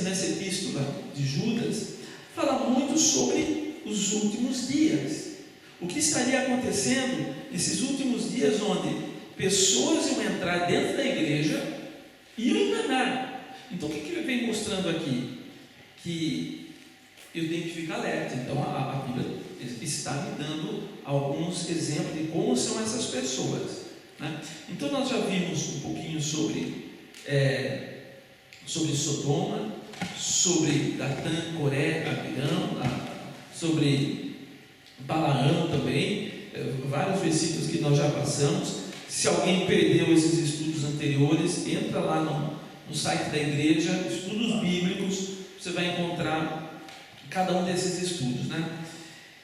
nessa epístola de Judas, fala muito sobre os últimos dias. O que estaria acontecendo nesses últimos dias, onde pessoas iam entrar dentro da igreja e iam enganar. Então, o que ele vem mostrando aqui? Que eu tenho que ficar alerta. Então, a Bíblia está me dando alguns exemplos de como são essas pessoas, né? Então, nós já vimos um pouquinho sobre Sodoma, sobre Datã, Coré, Abirão, sobre Balaão também, vários versículos que nós já passamos. Se alguém perdeu esses estudos anteriores, entra lá no site da igreja, estudos bíblicos, você vai encontrar cada um desses estudos, né?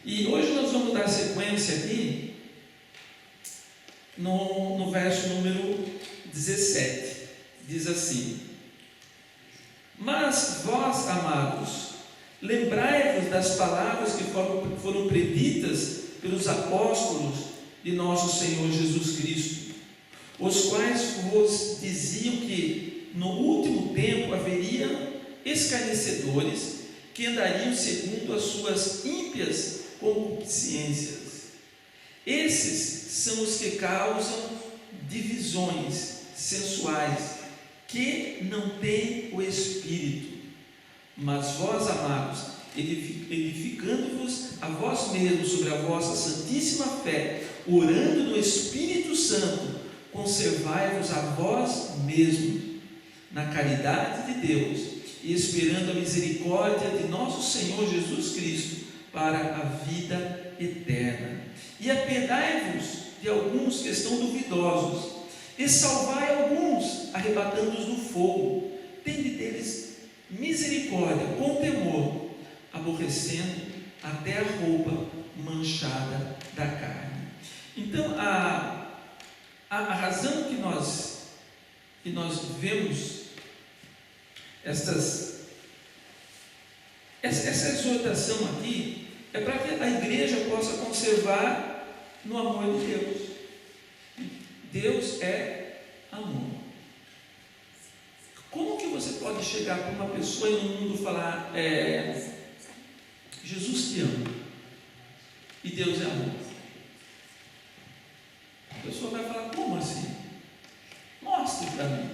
E hoje nós vamos dar sequência aqui no verso número 17, diz assim: mas vós, amados, lembrai-vos das palavras que foram preditas pelos apóstolos de nosso Senhor Jesus Cristo, os quais vos diziam que no último tempo haveriam escarnecedores que andariam segundo as suas ímpias concupiscências. Esses são os que causam divisões sensuais, que não têm o Espírito. Mas vós, amados, edificando-vos a vós mesmos sobre a vossa santíssima fé, orando no Espírito Santo, conservai-vos a vós mesmos na caridade de Deus, e esperando a misericórdia de nosso Senhor Jesus Cristo para a vida eterna. E apiedai-vos de alguns que estão duvidosos, e salvai alguns, arrebatando-os do fogo. Tende deles misericórdia, com temor, aborrecendo até a roupa manchada da carne. Então, a razão que nós vemos essa exortação aqui é para que a igreja possa conservar no amor de Deus. Deus é amor. Como que você pode chegar para uma pessoa e no mundo falar Jesus te ama e Deus é amor? A pessoa vai falar, como assim? Mostre para mim.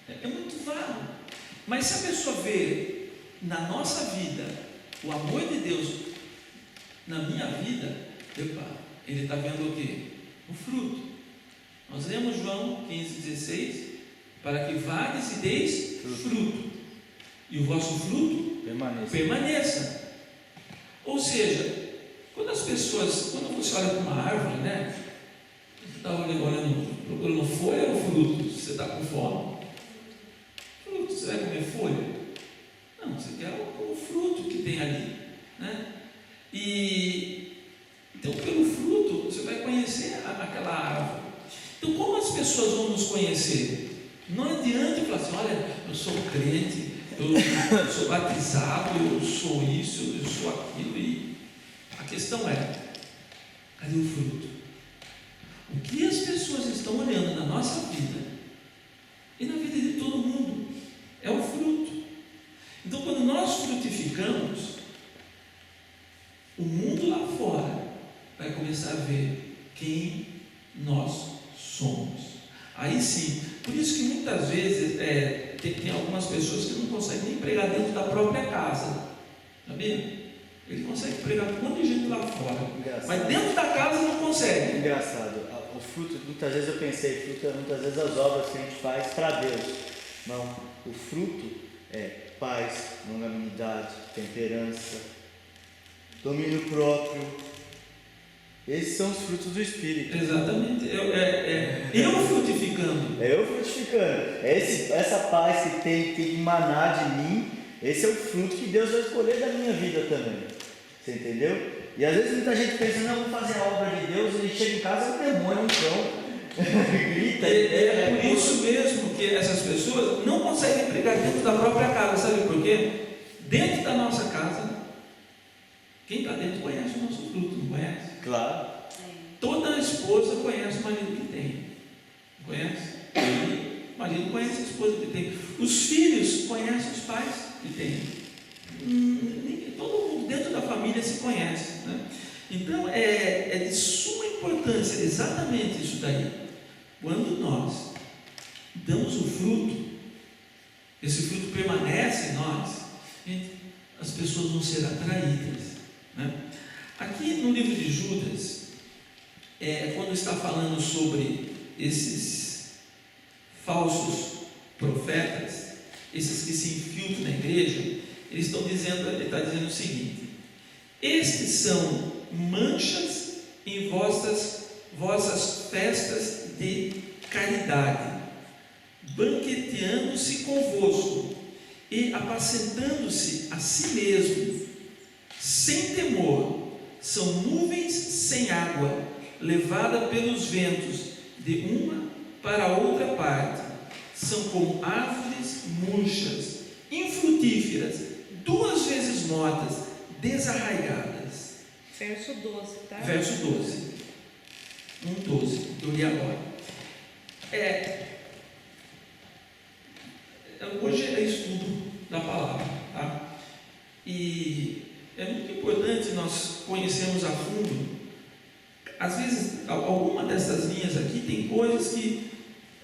É muito vago. Mas se a pessoa vê na nossa vida o amor de Deus na minha vida, ele está vendo o quê? O fruto. Nós lemos João 15,16, para que vades e deis fruto, e o vosso fruto permaneça. Ou seja, quando você olha para uma árvore, né? Você está olhando, procurando folha ou fruto? Você está com fome? Fruto, você vai comer folha? Não, você quer o fruto que tem ali, né? Então, pelo fruto, você vai conhecer aquela árvore. Então, como as pessoas vão nos conhecer? Não adianta falar assim, olha, eu sou crente, eu sou batizado, eu sou isso, eu sou aquilo. E a questão é, cadê o fruto? O que as pessoas estão olhando na nossa vida e na vida de todo mundo é o fruto. Então, quando nós frutificamos, o mundo lá fora vai começar a ver quem nós somos. Aí sim, por isso que muitas vezes tem algumas pessoas que não conseguem nem pregar dentro da própria casa, sabia? Ele consegue pregar com um monte de gente lá fora, mas dentro da casa não consegue. Engraçado, o fruto, muitas vezes eu pensei, muitas vezes as obras que a gente faz para Deus. Não, o fruto é paz, longanimidade, temperança, domínio próprio. Esses são os frutos do Espírito. Exatamente. Eu frutificando. Eu frutificando. Essa paz que tem que emanar de mim, esse é o fruto que Deus vai escolher da minha vida também. Você entendeu? E às vezes muita gente pensa, não, vou fazer a obra de Deus, ele chega em casa, é um demônio, é um cão. Grita. É por isso mesmo que essas pessoas não conseguem pregar dentro da própria casa. Sabe por quê? Dentro da nossa casa, quem está dentro conhece o nosso fruto, não conhece? Claro. Toda esposa conhece o marido que tem. Conhece? O marido conhece a esposa que tem. Os filhos conhecem os pais que têm. Todo mundo dentro da família se conhece, né? Então é de suma importância exatamente isso daí. Quando nós damos o fruto, esse fruto permanece em nós, as pessoas vão ser atraídas, né? Aqui no livro de Judas, quando está falando sobre esses falsos profetas, esses que se infiltram na igreja, ele está dizendo o seguinte: estes são manchas em vossas festas de caridade, banqueteando-se convosco e apacentando-se a si mesmo, sem temor. São nuvens sem água, levada pelos ventos de uma para outra parte. São como árvores murchas, infrutíferas, 2 vezes mortas, desarraigadas. Verso 12, tá? Verso 12. 1:12, que eu li agora. Hoje é estudo da palavra, tá? E é muito importante nós conhecermos a fundo. Às vezes, alguma dessas linhas aqui tem coisas que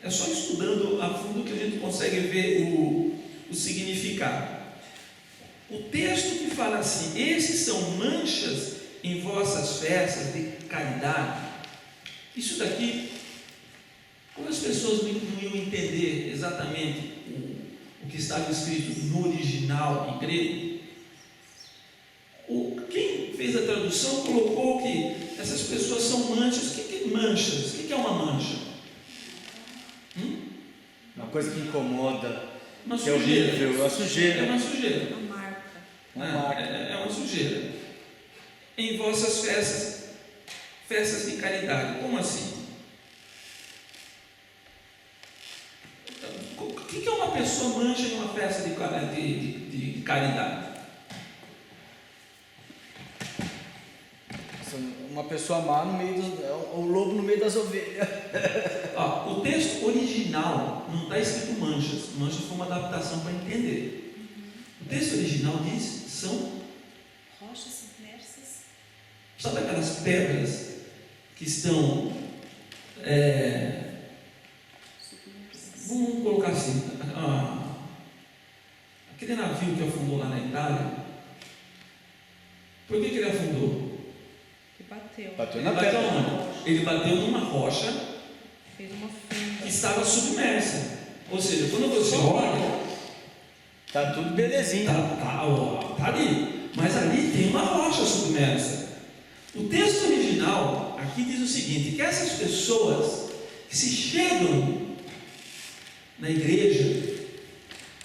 é só estudando a fundo que a gente consegue ver o significado. O texto que fala assim: esses são manchas em vossas festas de caridade. Isso daqui, quando as pessoas não iam entender exatamente o que estava escrito no original em grego, quem fez a tradução colocou que essas pessoas são manchas. O que é manchas? O que é uma mancha? Uma coisa que incomoda, Uma que é sujeira. horrível, uma sujeira. É uma sujeira. Uma marca. É uma sujeira. Em vossas festas de caridade. Como assim? O que é uma pessoa mancha em uma festa de caridade? Uma pessoa má no meio o lobo no meio das ovelhas. O texto original não está escrito manchas. Manchas foi uma adaptação para entender. O texto original diz: são rochas submersas. Sabe aquelas pedras que estão vamos colocar assim, aquele navio que afundou lá na Itália, por que ele afundou? Que bateu. Bateu Ele na bateu pedra. onde? Ele bateu numa rocha Fez uma fenda. que estava submersa. Ou seja, quando você olha, Tá tudo belezinha. tá ali, mas ali tem uma rocha submersa. O texto original aqui diz o seguinte: que essas pessoas que se chegam na igreja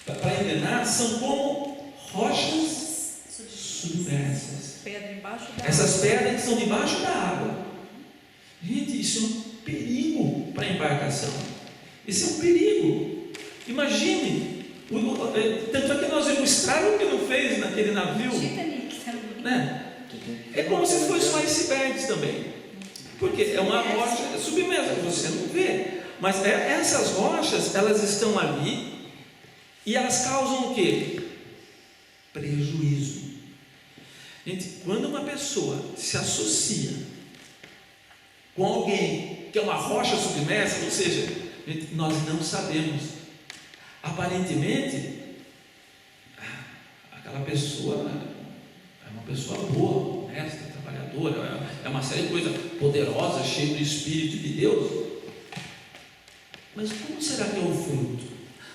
para enganar são como rochas submersas. Pedra embaixo da Essas água. pedras que estão debaixo da água. Gente, isso é um perigo para a embarcação. Isso é um perigo. Imagine. Tanto é que nós vimos o estrago que não fez naquele navio, Titanic também. né? É como se fosse um iceberg também. Porque é uma rocha submersa, você não vê. Mas essas rochas, elas estão ali e elas causam o quê? Prejuízo. Gente, quando uma pessoa se associa com alguém que é uma rocha submersa, ou seja, gente, nós não sabemos. Aparentemente, aquela pessoa é uma pessoa boa, honesta, trabalhadora, é uma série de coisas poderosas, cheia do Espírito de Deus. Mas como será que é o fruto?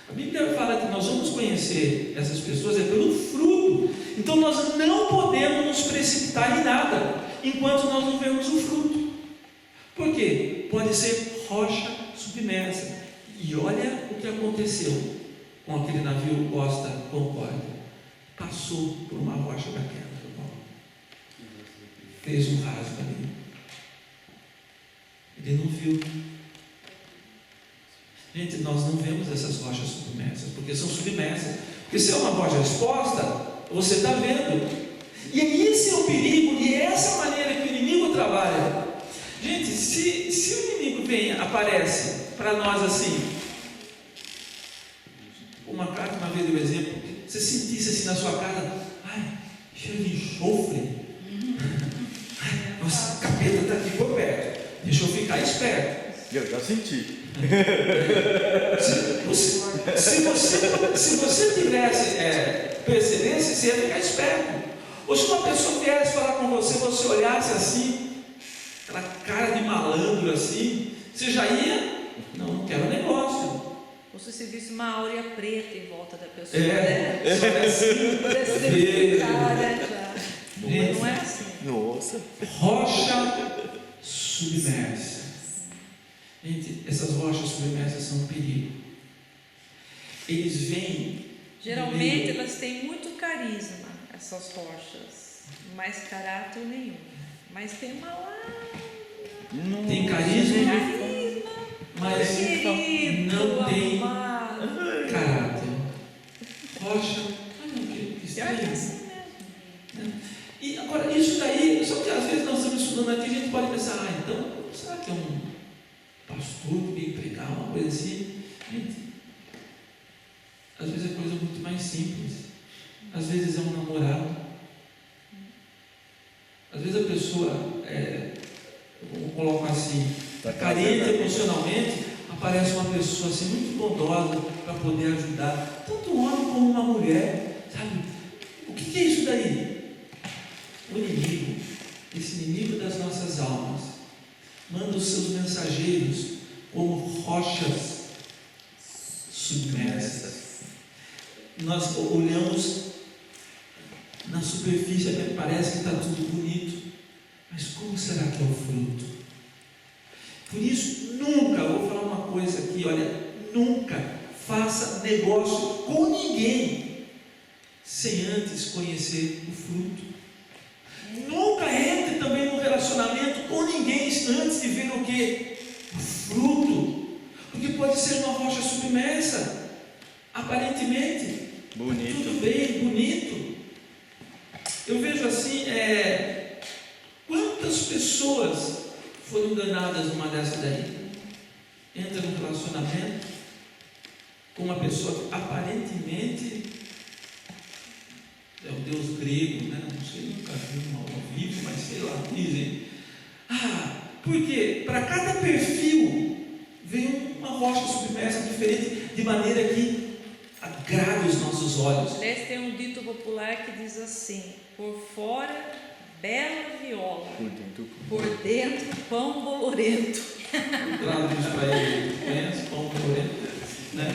A Bíblia fala que nós vamos conhecer essas pessoas pelo fruto. Então nós não podemos nos precipitar em nada enquanto nós não vemos o fruto. Por quê? Pode ser rocha submersa. E olha o que aconteceu com aquele navio Costa Concórdia. Passou por uma rocha daquela, fez um rasgo ali. Ele não viu. Gente, nós não vemos essas rochas submersas, porque são submersas. Porque se é uma rocha exposta, você está vendo. E esse é o perigo, e é essa maneira que o inimigo trabalha. Gente, se o inimigo aparece para nós assim, Uma carta uma vez deu exemplo, você sentisse assim na sua casa, ai, cheiro de enxofre. Nossa, o capeta está aqui por perto. Deixa eu ficar esperto. Eu já senti. Se você tivesse percebesse, você ia ficar esperto. Ou se uma pessoa viesse falar com você, você olhasse assim, aquela cara de malandro assim, você já ia, não quero negócio. Ou se você visse uma áurea preta em volta da pessoa, Só é assim, pudesse verde. identificar, né, já. Mas não é assim. Nossa. Rocha submersa. Gente, essas rochas submersas são um perigo. Eles vêm. Geralmente elas têm muito carisma, essas rochas, mas caráter nenhum. Mas tem uma lá. Tem carisma, mas querido, não tem amado. caráter. Rocha. Olha que Pior que é estranho. assim mesmo. E agora, isso daí, só que às vezes nós estamos estudando aqui, a gente pode pensar, então, será que é um pastor que veio pregar uma coisa assim? Gente, às vezes é coisa muito mais simples. Às vezes é um namorado. Às vezes a pessoa, eu coloco assim, carente emocionalmente, aparece uma pessoa assim muito bondosa para poder ajudar, tanto um homem como uma mulher, sabe? O que é isso daí? O inimigo, esse inimigo das nossas almas, manda os seus mensageiros como rochas submersas. Nós olhamos na superfície, até parece que está tudo bonito, mas como será que é o fruto? Por isso, nunca, vou falar uma coisa aqui, olha, nunca faça negócio com ninguém sem antes conhecer o fruto. Nunca entre também no relacionamento com ninguém antes de ver o que? O fruto. Porque pode ser uma rocha submersa. Aparentemente, Bonito. tudo bem, bonito. Eu vejo assim, quantas pessoas foram enganadas numa dessa daí? Entra no relacionamento com uma pessoa que aparentemente é o deus grego, né? Não sei, nunca vi um ao vivo, mas sei lá, dizem. Porque para cada perfil vem uma rocha submersa diferente, de maneira que agrade os nossos olhos. Aliás, tem um dito popular que diz assim: por fora, bela viola, por dentro, pão bolorento. Traduz para ele, conhece pão bolorento? Né?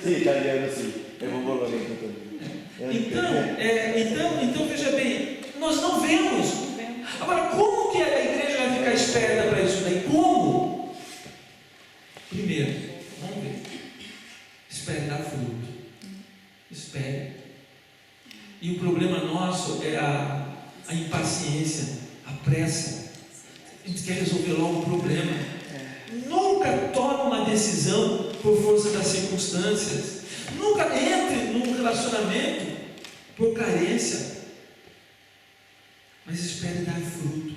Sim, italiano sim. Eu vou bolorento também. Então veja bem, nós não vemos. Agora, como que a igreja vai ficar esperta para isso daí? Como? Primeiro, vamos ver. Espere dar fruto. Espere. E o problema nosso é a impaciência, a pressa. A gente quer resolver logo o problema. Nunca tome uma decisão por força das circunstâncias. Nunca entre num relacionamento por carência. Mas espere dar fruto.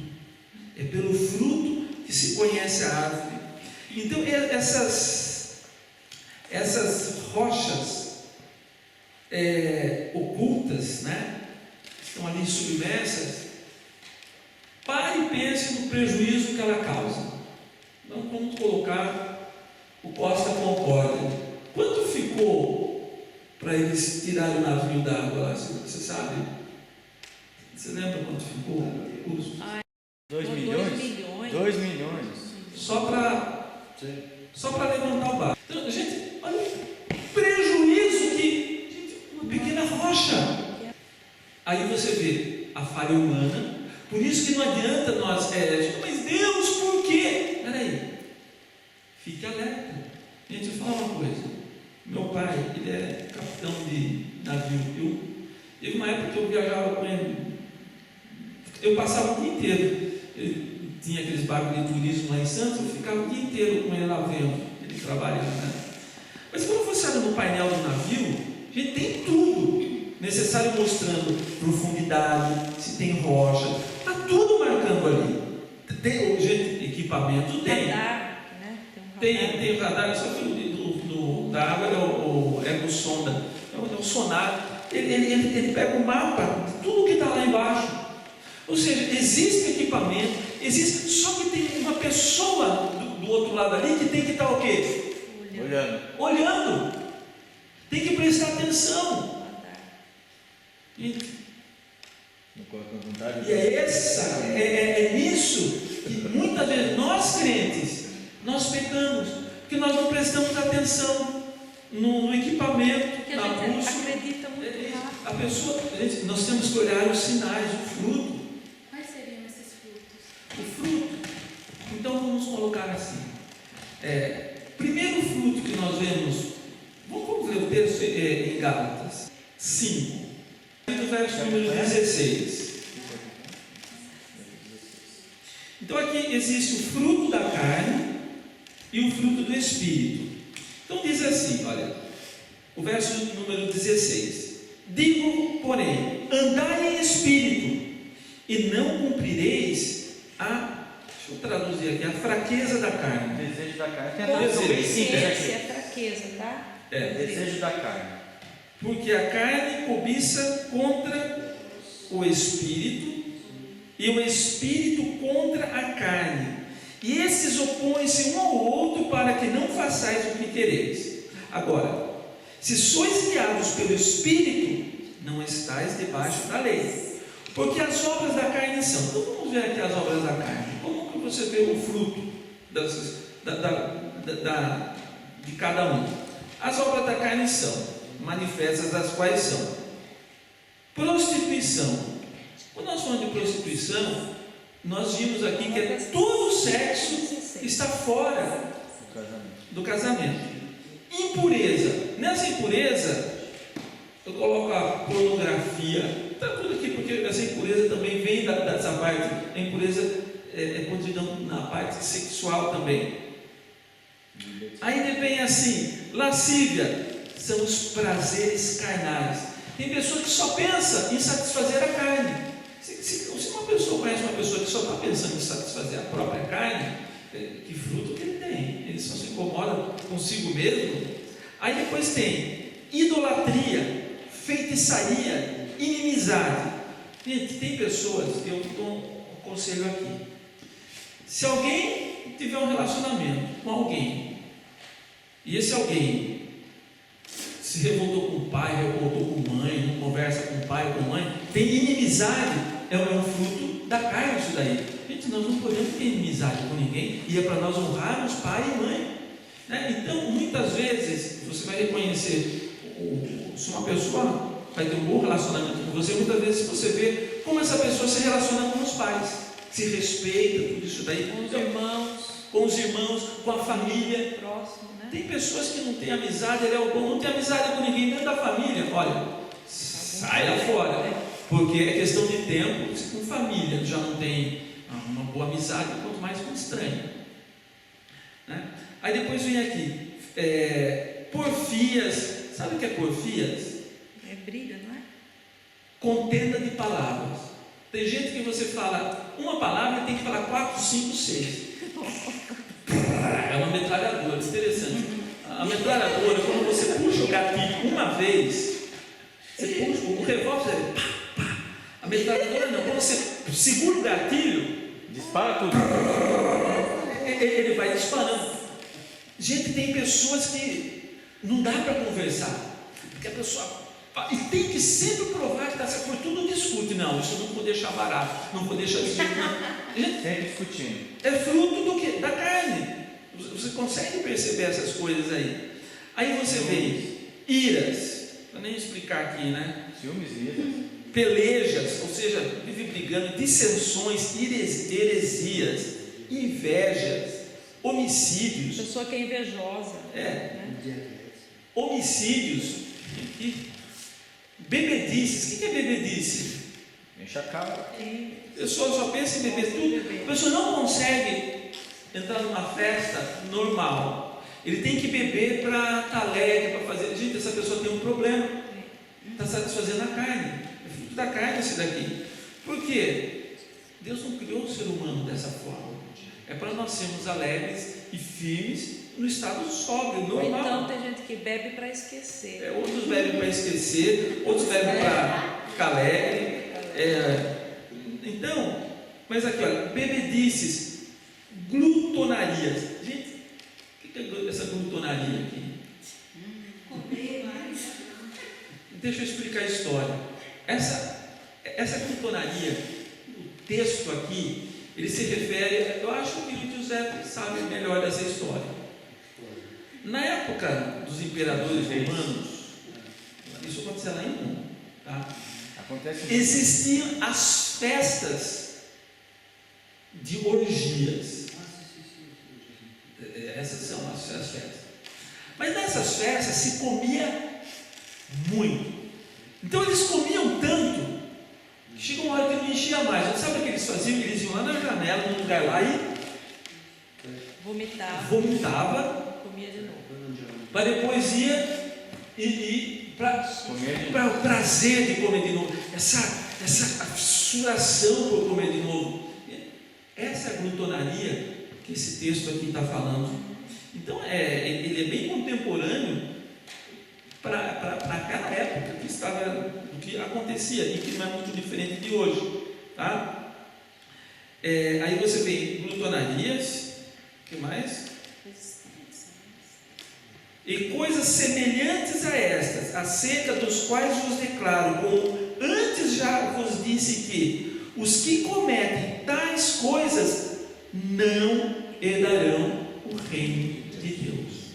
É pelo fruto que se conhece a árvore. Então essas rochas ocultas, né, estão ali submersas. Pare e pense no prejuízo que ela causa. Então vamos colocar o Costa Concórdia. Quanto ficou para eles tirarem o navio da água lá? Você sabe? Você lembra quanto ficou o custo? 2 milhões? 2 milhões. Só para levantar o barco. Então, gente, olha o prejuízo que. Gente, uma pequena rocha. Aí você vê a falha humana. Por isso que não adianta nós. Mas Deus, por quê? Peraí. Fique alerta. Gente, eu vou falar uma coisa. Meu pai, ele é capitão de navio. Teve uma época que eu viajava com ele. Eu passava o dia inteiro. Ele tinha aqueles barcos de turismo lá em Santos, eu ficava o dia inteiro com ele lá vendo. Ele trabalhava, né? Mas quando você olha no painel do navio, a gente tem tudo necessário mostrando profundidade, se tem rocha, está tudo marcando ali. Tem equipamento, tem. Radar, né? Tem radar, só que o da água é o pega o sonda, é o sonar, ele pega o mapa de tudo que está lá embaixo. Ou seja, existe equipamento, existe, só que tem uma pessoa do outro lado ali que tem que estar o quê? Olhando. Tem que prestar atenção. E é nisso que muitas vezes nós crentes, nós pecamos, porque nós não prestamos atenção no equipamento, porque na a gente busca. acredita muito rápido. A pessoa, nós temos que olhar os sinais, o fruto. Quais seriam esses frutos? O fruto. Então vamos colocar assim. Primeiro fruto que nós vemos, vamos ler o texto em Gálatas 5, no verso número 16. Então aqui existe o fruto da carne e o fruto do Espírito. Então diz assim, olha, o verso número 16: digo, porém, andai em Espírito, e não cumprireis deixa eu traduzir aqui, a fraqueza da carne. O desejo da carne. Tem a tradução bem simples aqui. É fraqueza, tá? Desejo da carne. Porque a carne cobiça contra o Espírito, e o Espírito contra a carne. E esses opõem-se um ao outro para que não façais o que quereis. Agora, se sois guiados pelo Espírito, não estáis debaixo da lei. Porque as obras da carne são. Então vamos ver aqui as obras da carne. Como que você vê o fruto de cada um? As obras da carne são manifestas, as quais são prostituição. Quando nós falamos de prostituição, nós vimos aqui que é todo sexo que está fora do casamento. Impureza. Nessa impureza, eu coloco a pornografia. Está tudo aqui, porque essa impureza também vem dessa parte. A impureza é contida na parte sexual também. Aí vem assim, lascívia, são os prazeres carnais. Tem pessoa que só pensa em satisfazer a carne. Se uma pessoa conhece uma pessoa que só está pensando em satisfazer a própria carne, que fruto que ele tem? Ele só se incomoda consigo mesmo. Aí depois tem idolatria, feitiçaria, inimizade. Gente, tem pessoas, eu dou um conselho aqui. Se alguém tiver um relacionamento com alguém, e esse alguém se revoltou com o pai, revoltou com a mãe, não conversa com o pai, com a mãe, tem inimizade, é um fruto da carne isso daí. Gente, nós não podemos ter inimizade com ninguém, e é para nós honrarmos pai e mãe, né? Então, muitas vezes, você vai reconhecer, se uma pessoa vai ter um bom relacionamento com você, muitas vezes você vê como essa pessoa se relaciona com os pais, se respeita, tudo isso daí, com os irmãos, com a família. Próximo, né? Tem pessoas que não têm amizade, não tem amizade com ninguém dentro da família. Olha, saia fora, porque é questão de tempo. Se com família já não tem uma boa amizade, quanto mais com estranho, né? Aí depois vem aqui, porfias. Sabe o que é porfias? É briga, não é? Contenda de palavras. Tem gente que você fala uma palavra e tem que falar 4, 5, 6. É uma metralhadora, interessante. A metralhadora, quando você puxa o gatilho uma vez, você puxa o revólver, pá, pá. A metralhadora não, quando você segura o gatilho, dispara tudo. Ele vai disparando. Gente, tem pessoas que não dá para conversar, porque a pessoa. E tem que sempre provar que está certo, por tudo discute. Não, isso eu não vou deixar barato, não vou deixar isso. Sempre discutindo. É fruto do quê? Da carne. Você consegue perceber essas coisas aí? Aí você vê iras, para nem explicar aqui, né? Ciúmes e iras. Pelejas, ou seja, vive brigando, dissensões, heresias, invejas, homicídios. Pessoa que é invejosa. Né? Né? Homicídios, bebedices. O que é bebedice? Enche a cara. A pessoa só pensa em beber tudo. A pessoa não consegue entrar numa festa normal. Ele tem que beber para estar alegre, para fazer. Gente, essa pessoa tem um problema. Está satisfazendo a carne. É fruto da carne esse daqui. Por quê? Deus não criou o ser humano dessa forma. É para nós sermos alegres e firmes no estado sóbrio, Ou então normal. tem gente que bebe para esquecer. Outros bebem para esquecer, outros bebem para ficar alegre. Então, mas aqui, olha, bebedices, glutonarias. Gente, o que é essa glutonaria aqui? Deixa eu explicar a história. Essa glutonaria, o texto aqui, ele se refere, eu acho que o José sabe melhor dessa história. Na época dos imperadores romanos, isso aconteceu lá em Roma, tá? Existiam as festas de orgias. Essas são as festas. Mas nessas festas se comia muito. Então eles comiam tanto que chegou uma hora que não enchia mais. Sabe o que eles faziam? Eles iam lá na janela, num lugar lá e vomitava, comia de novo. para depois ir para o prazer de comer de novo, essa fissuração por comer de novo. Essa é a glutonaria que esse texto aqui está falando. Então ele é bem contemporâneo para aquela época do que acontecia ali, que não é muito diferente de hoje, tá? Aí você vê glutonarias, o que mais? E coisas semelhantes a estas, acerca dos quais vos declaro, como antes já vos disse, que os que cometem tais coisas não herdarão o reino de Deus.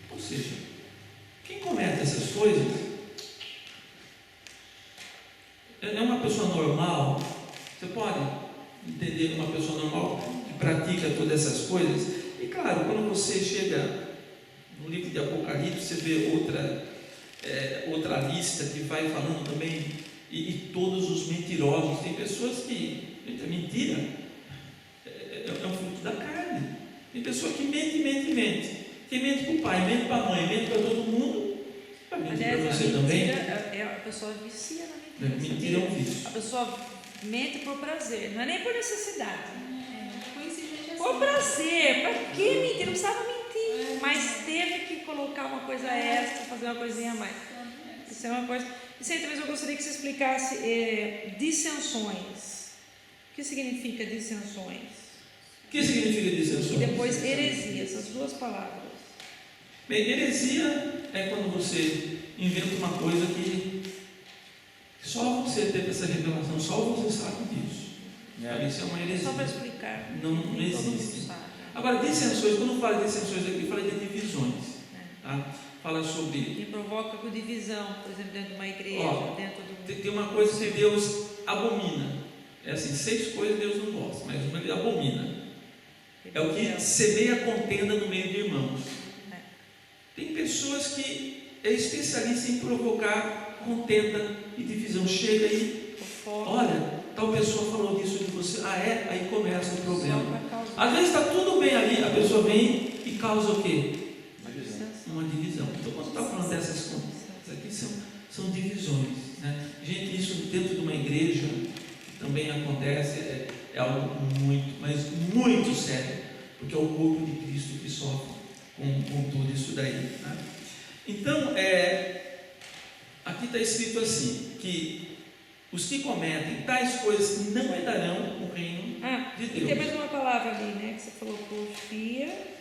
Ou seja, quem comete essas coisas é uma pessoa normal. Você pode entender uma pessoa normal que pratica todas essas coisas. E claro, quando você chega no livro de Apocalipse, você vê outra lista que vai falando também, e todos os mentirosos. Tem pessoas que, a mentira é um fruto da carne. Tem pessoa que mente. Quem mente para o pai, mente para a mãe, mente para todo mundo, mente para você também. A pessoa vicia na mentira. Mentira é um vício. A pessoa mente por prazer, não é nem por necessidade. Coincidente Por prazer, para que mentir? Não precisava mentir, mas teve que colocar uma coisa extra, fazer uma coisinha a mais. Isso é uma coisa. E talvez eu gostaria que você explicasse dissensões. O que significa dissensões? O que significa dissensões? E depois heresia, essas duas palavras. Bem, heresia é quando você inventa uma coisa que só você teve essa revelação, só você sabe disso. Isso é uma heresia. Só para explicar. Não Todo mundo existe. sabe. Agora, dissensões, quando eu falo de dissensões aqui, eu falo de divisões. Tá? Fala sobre. E provoca com divisão, por exemplo, dentro de uma igreja, dentro do. Tem uma coisa que Deus abomina. É assim, 6 coisas Deus não gosta, mas uma ele abomina. É o que semeia contenda no meio de irmãos. Tem pessoas que é especialista em provocar contenda e divisão. Chega aí, olha, tal pessoa falou disso de você. Aí começa o problema. Às vezes está tudo bem ali, a pessoa vem e causa o quê? Uma divisão. Então, quando está falando dessas coisas, aqui são divisões, né? Gente, isso dentro de uma igreja também acontece, é algo muito, mas muito sério, porque é o corpo de Cristo que sofre com tudo isso daí, né? Então, aqui está escrito assim, que os que cometem tais coisas não herdarão o reino de Deus. E tem mais uma palavra ali, né, que você falou, porfia,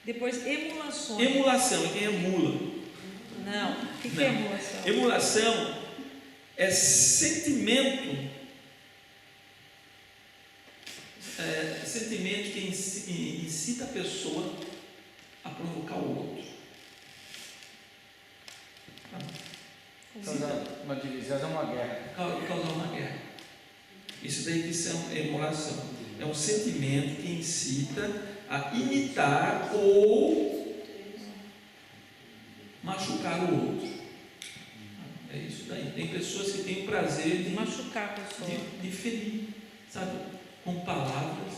depois emulações. Emulação, quem emula? Não, o que é emulação? Emulação é sentimento que incita a pessoa a provocar o outro. Causar uma divisão é uma guerra. Causar uma guerra. Isso daí que é emulação. É um sentimento que incita a imitar ou machucar o outro. É isso daí. Tem pessoas que têm o prazer de machucar a pessoa, de ferir, sabe? Com palavras,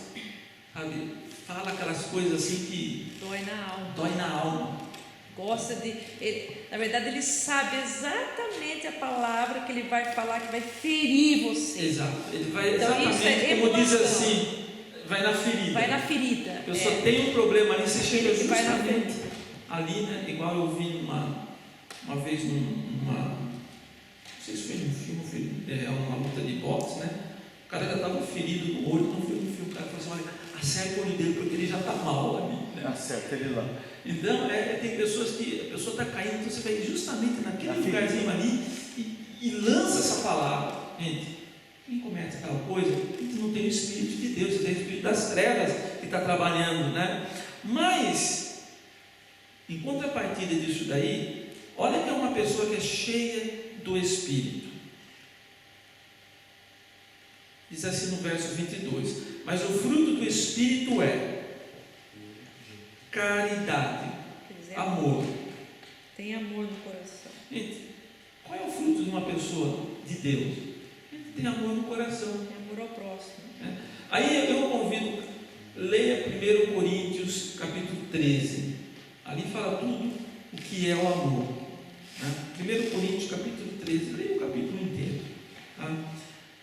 sabe? Fala aquelas coisas assim que dói na alma. Gosta de. Na verdade, ele sabe exatamente a palavra que ele vai falar que vai ferir você. Exato. Ele vai então, exatamente isso é como diz assim. vai na ferida. Vai na ferida. A pessoa tem um problema ali, você chega Ele vai na justamente ferida. ali, né? Igual eu vi uma vez não sei se foi num filme, foi uma luta de boxe, né? O cara já estava ferido no olho, não foi no filme, o cara falou assim, olha, acerta o olho dele porque ele já está mal ali. Né? Acerta ele lá. Então, tem pessoas que a pessoa está caindo, então você vai justamente naquele lugarzinho ali e lança essa palavra. Gente, quem comete aquela coisa, não tem o Espírito de Deus, tem o Espírito das trevas que está trabalhando, né? Mas, em contrapartida disso daí, olha que é uma pessoa que é cheia do Espírito. Diz assim no verso 22, mas o fruto do Espírito é caridade, amor. Tem amor no coração. Gente, qual é o fruto de uma pessoa de Deus? Gente, tem amor no coração. Tem amor ao próximo. Aí eu convido, leia 1 Coríntios capítulo 13. Ali fala tudo o que é o amor. 1 Coríntios capítulo 13, leia o capítulo inteiro. Tá?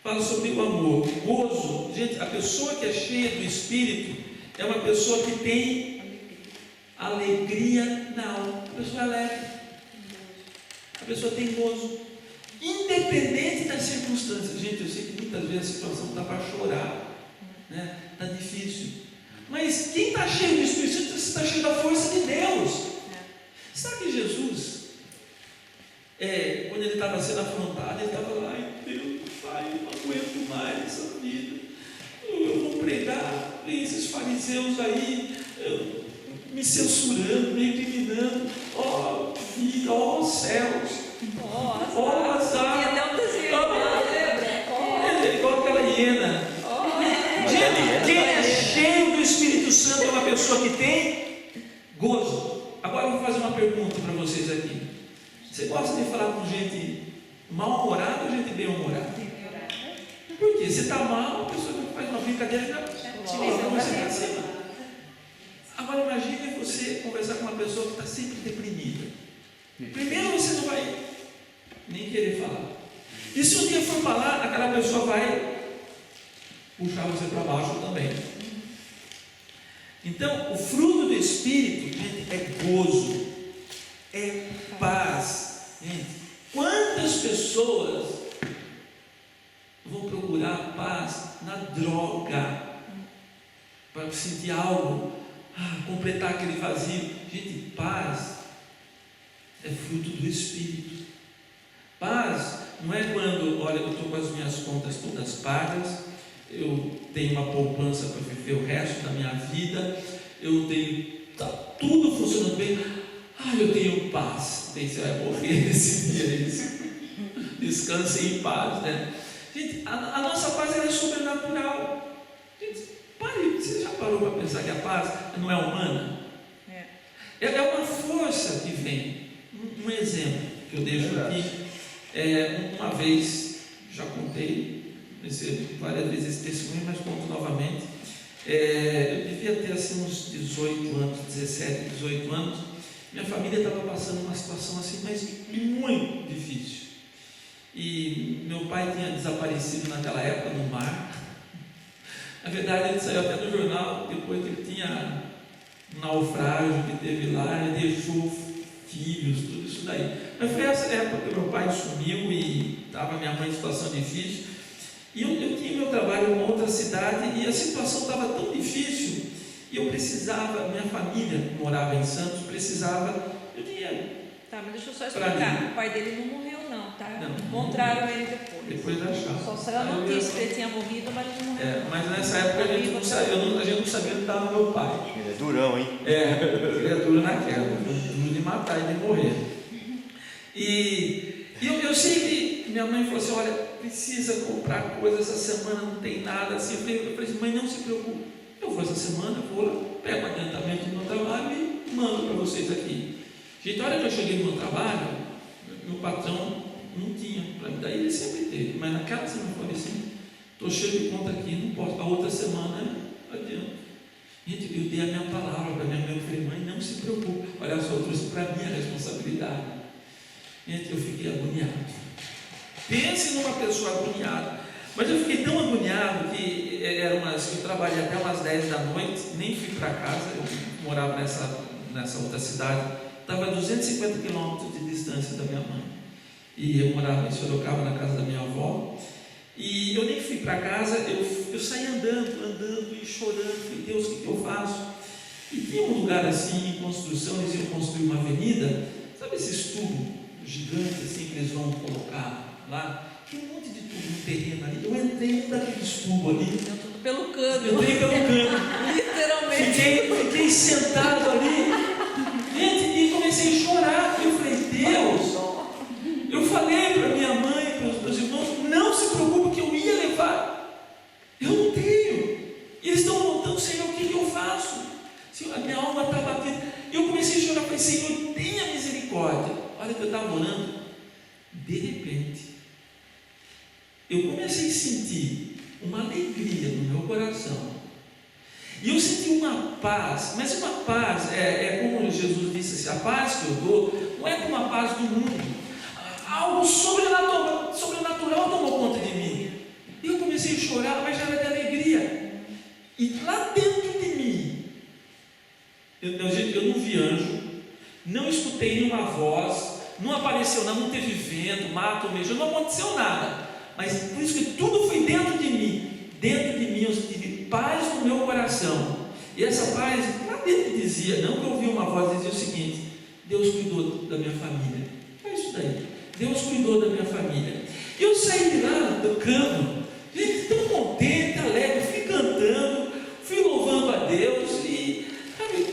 Fala sobre o amor, gozo. Gente, a pessoa que é cheia do Espírito é uma pessoa que tem alegria na alma. A pessoa é alegre. A pessoa tem gozo. Independente das circunstâncias. Gente, eu sei que muitas vezes a situação está para chorar. Né? Está difícil. Mas quem está cheio do Espírito Santo está cheio da força de Deus. Sabe que Jesus, quando ele estava sendo afrontado, ele estava lá, ai Deus, Pai, eu não aguento mais essa vida. Eu vou pregar, e esses fariseus aí me censurando, me incriminando. Ó vida, ó céus, ó azar. E até um desenho. É igual aquela hiena. Gente, quem é cheio do Espírito Santo é uma pessoa que tem gozo. Agora eu vou fazer uma pergunta para vocês aqui. Você gosta de falar com gente mal-humorada ou gente bem-humorada? Por quê? Você está mal, a pessoa faz uma brincadeira e já você para cima. Agora imagine você conversar com uma pessoa que está sempre deprimida. Primeiro você não vai nem querer falar. E se um dia for falar, aquela pessoa vai puxar você para baixo também. Então, o fruto do Espírito, gente, é gozo, é paz. Gente, quantas pessoas vão procurar paz na droga para sentir algo, completar aquele vazio? Gente, paz é fruto do Espírito. Paz não é quando, olha, eu estou com as minhas contas todas pagas, eu tenho uma poupança para viver o resto da minha vida, eu tenho, está tudo funcionando bem, eu tenho paz. Bem, você vai morrer nesse dia, descanse em paz, né? Gente, a nossa paz é sobrenatural. Gente, você já parou para pensar que a paz não é humana? Ela é uma força que vem. Um exemplo que eu deixo aqui, uma vez, já contei várias vezes esse testemunho, mas conto novamente. Eu devia ter assim uns 18 anos, 17, 18 anos. Minha família estava passando uma situação assim, mas muito difícil. E meu pai tinha desaparecido naquela época no mar. Na verdade, ele saiu até no jornal depois que ele tinha um naufrágio que teve lá, ele deixou filhos, tudo isso daí. Mas foi essa época que meu pai sumiu e estava minha mãe em situação difícil. E eu tinha meu trabalho em uma outra cidade e a situação estava tão difícil e eu precisava, minha família morava em Santos, precisava de dinheiro. Tá, mas deixa eu só explicar. O pai dele não morreu não, tá? Não. Encontraram ele depois. Depois acharam. Só saiu a notícia que ele tinha morrido, mas ele não morreu. Mas nessa época a gente não sabia onde estava meu pai. Ele é durão, hein? Ele é duro naquela, duro de matar e de morrer. E eu sei que minha mãe falou assim, olha, precisa comprar coisa essa semana, não tem nada assim. Eu falei assim, mãe, não se preocupe, eu vou essa semana, vou lá, pego o adiantamento do meu trabalho e mando para vocês aqui. Gente, a hora que eu cheguei no meu trabalho, meu patrão não tinha para me dar, ele sempre teve, mas naquela semana eu falei assim, estou cheio de conta aqui, não posso, a outra semana adianta. Gente, eu dei a minha palavra para minha mãe, eu falei, mãe, não se preocupe, olha só, eu trouxe para mim a responsabilidade. Gente, eu fiquei agoniado. Pense numa pessoa agoniada. Mas eu fiquei tão agoniado que eu trabalhei até umas 10 da noite, nem fui para casa. Eu morava nessa outra cidade, estava a 250 quilômetros de distância da minha mãe, e eu morava em Sorocaba, na casa da minha avó, e eu nem fui para casa. Eu saí andando e chorando. Falei, Deus, o que eu faço? E tinha um lugar assim em construção, eles iam construir uma avenida, sabe esses tubos gigantes assim que eles vão colocar lá? Tinha um monte de tubo no terreno ali. Eu entrei em um daqueles tubos ali. Deu tudo pelo cano. Entrei pelo cano. Literalmente. Fiquei sentado ali. Gente, e comecei a chorar. Eu falei, Deus. Eu falei para minha mãe, para os meus irmãos, não se preocupe que eu ia levar. Eu não tenho. E eles estão montando, Senhor, o que eu faço? Senhor, a minha alma está batendo. E eu comecei a chorar. Falei, Senhor, tenha misericórdia. Olha que eu estava orando. De repente, eu comecei a sentir uma alegria no meu coração. E eu senti uma paz, mas uma paz, como Jesus disse assim, a paz que eu dou não é como a paz do mundo. Algo sobrenatural tomou conta de mim. E eu comecei a chorar, mas já era de alegria. E lá dentro de mim, eu não vi anjo, não escutei nenhuma voz, não apareceu nada, não teve vento, mato, mesmo, não aconteceu nada. Mas por isso que tudo foi dentro de mim. Dentro de mim eu tive paz no meu coração. E essa paz, lá dentro dizia, não que eu ouvi uma voz, dizia o seguinte: Deus cuidou da minha família. É isso daí. Deus cuidou da minha família. E eu saí de lá do cano, gente, tão contente, alegre, fui cantando, fui louvando a Deus. E sabe,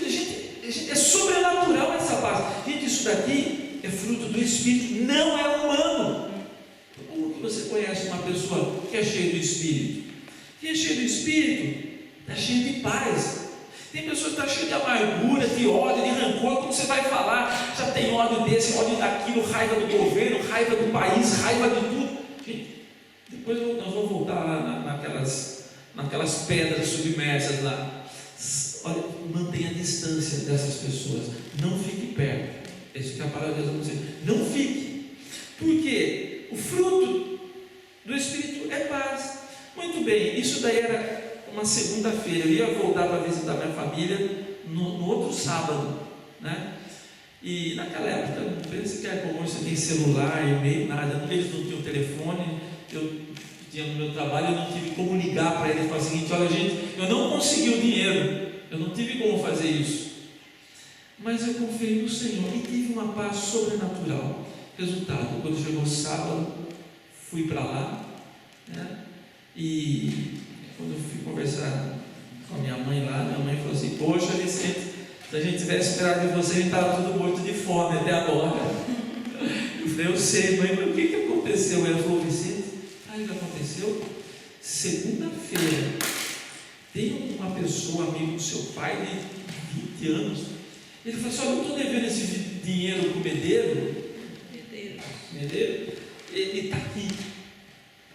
gente, é sobrenatural essa paz. Gente, isso daqui é fruto do Espírito, não é humano. Como que você conhece uma pessoa que é cheia do Espírito? Quem é cheio do Espírito está cheio de paz. Tem pessoas que estão cheias de amargura, de ódio, de rancor. Quando você vai falar, já tem ódio desse, ódio daquilo, raiva do governo, raiva do país, raiva de tudo. Gente, depois nós vamos voltar lá naquelas pedras submersas lá. Olha, mantenha a distância dessas pessoas. Não fique perto. Isso que a palavra de Deus vai dizer. Não fique. Porque o fruto do Espírito é paz. Muito bem, isso daí era uma segunda-feira. Eu ia voltar para visitar minha família no outro sábado, né? E naquela época, não pensa que é comum, você tem celular, e-mail, nada. Eles não tinham telefone. Eu tinha no meu trabalho, eu não tive como ligar para eles e falar o seguinte: olha, gente, eu não consegui o dinheiro, eu não tive como fazer isso, mas eu confiei no Senhor e tive uma paz sobrenatural. Resultado, quando chegou sábado, fui para lá, né? E quando eu fui conversar com a minha mãe lá, minha mãe falou assim: poxa, Vicente, se a gente tivesse esperado de você, a gente estava tudo morto de fome até agora. Eu falei: eu sei, mãe, mas o que aconteceu? Ela falou: Vicente, sabe o que aconteceu? Segunda-feira, tem uma pessoa, amigo do seu pai, de 20 anos, ele falou assim: olha, eu estou devendo esse dinheiro para o medeiro, ele está aqui.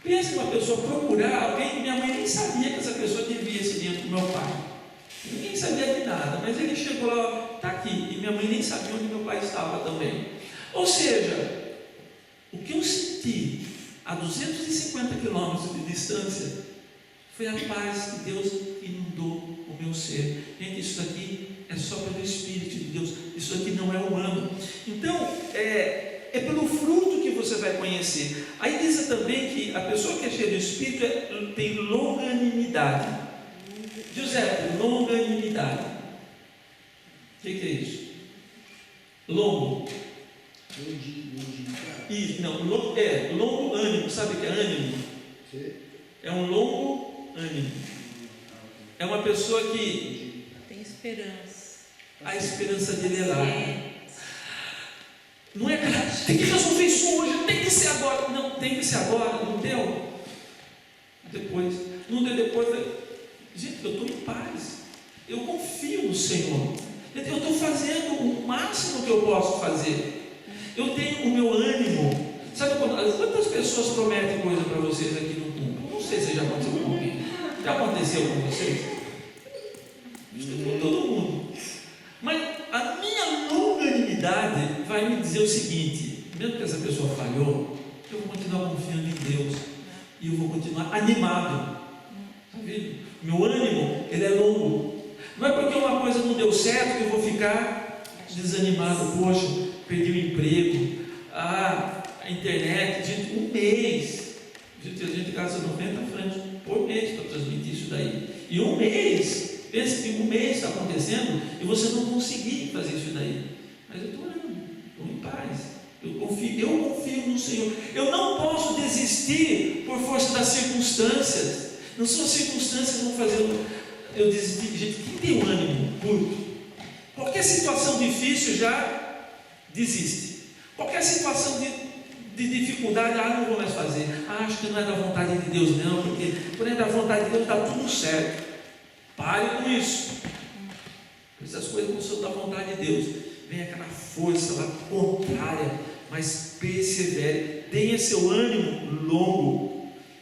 Pensa uma pessoa procurar alguém. Minha mãe nem sabia que essa pessoa devia esse dinheiro para o meu pai, ninguém sabia de nada, mas ele chegou lá, está aqui, e minha mãe nem sabia onde meu pai estava também. Ou seja, o que eu senti a 250 quilômetros de distância foi a paz que Deus inundou o meu ser. Gente, isso daqui é só pelo Espírito de Deus, isso aqui não é humano. Então, é pelo fruto que você vai conhecer. Aí diz também que a pessoa que é cheia do Espírito tem longanimidade. José, longanimidade. O que é isso? Longo. Isso, não, longo ânimo. Sabe o que é ânimo? É um longo ânimo. É uma pessoa que tem esperança. A esperança dele é larga. Não é, cara, tem que resolver isso hoje, tem que ser agora. Não, tem que ser agora, não deu. Depois, não deu depois. Gente, eu estou em paz. Eu confio no Senhor. Eu estou fazendo o máximo que eu posso fazer. Eu tenho o meu ânimo. Sabe quantas pessoas prometem coisa para vocês aqui no mundo? Não sei se já aconteceu com alguém. Já aconteceu com vocês? Com todo mundo. Mas a minha longanimidade vai me dizer o seguinte: mesmo que essa pessoa falhou, eu vou continuar confiando em Deus. e eu vou continuar animado. Está vendo? Meu ânimo, ele é longo. Não é porque uma coisa não deu certo que eu vou ficar desanimado. Poxa, perdi o emprego, a internet, gente, um mês. A gente gasta 90 francos por mês para transmitir isso daí. E um mês, pensa que um mês está acontecendo e você não conseguir fazer isso daí. Mas eu estou orando, estou em paz. Eu confio no Senhor. Eu não posso desistir por força das circunstâncias. Não são as circunstâncias que vão fazer eu desistir. Gente, quem tem um ânimo curto, qualquer situação difícil já desiste. Qualquer situação de dificuldade, não vou mais fazer. Acho que não é da vontade de Deus, não, porque quando é da vontade de Deus está tudo certo. Pare com isso. Essas coisas não são da vontade de Deus. Vem aquela força lá contrária, mas persevere. Tenha seu ânimo longo.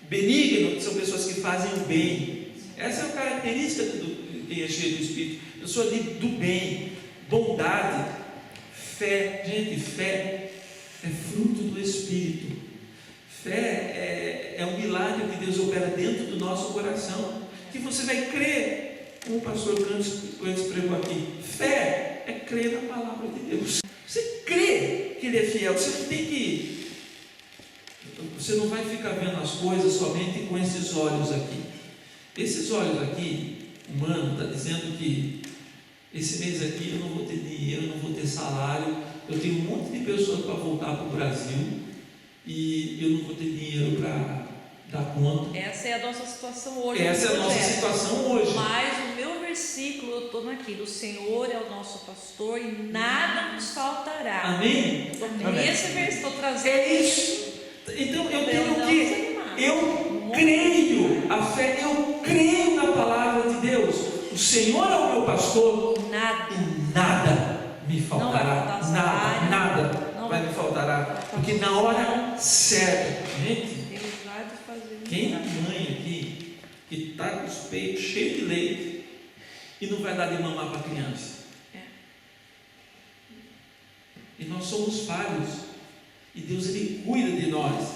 Benigno são pessoas que fazem o bem. Essa é a característica de quem é cheio do Espírito. Pessoa do bem, bondade, fé. Gente, fé é fruto do Espírito. Fé é um milagre que Deus opera dentro do nosso coração, que você vai crer, como o pastor Cândido pregou aqui. Fé é crer na palavra de Deus. Você crê que Ele é fiel. Você não vai ficar vendo as coisas somente com esses olhos aqui. Esses olhos aqui, humano, está dizendo que esse mês aqui eu não vou ter dinheiro, eu não vou ter salário, eu tenho um monte de pessoas para voltar para o Brasil e eu não vou ter dinheiro para dar conta. Essa é a nossa situação hoje. Essa é a nossa situação hoje. Mas o meu versículo, eu estou naquilo: o Senhor é o nosso pastor e nada nos faltará. Amém? Estou nesse versículo, estou trazendo. É isso. Então eu tenho que, eu creio, a fé, eu creio na palavra de Deus. O Senhor é o meu pastor e nada me faltará. Nada vai me faltará. Porque na hora certa, gente, quem é mãe aqui que está com os peitos cheios de leite e não vai dar de mamar para a criança? E nós somos falhos. E Deus, Ele cuida de nós.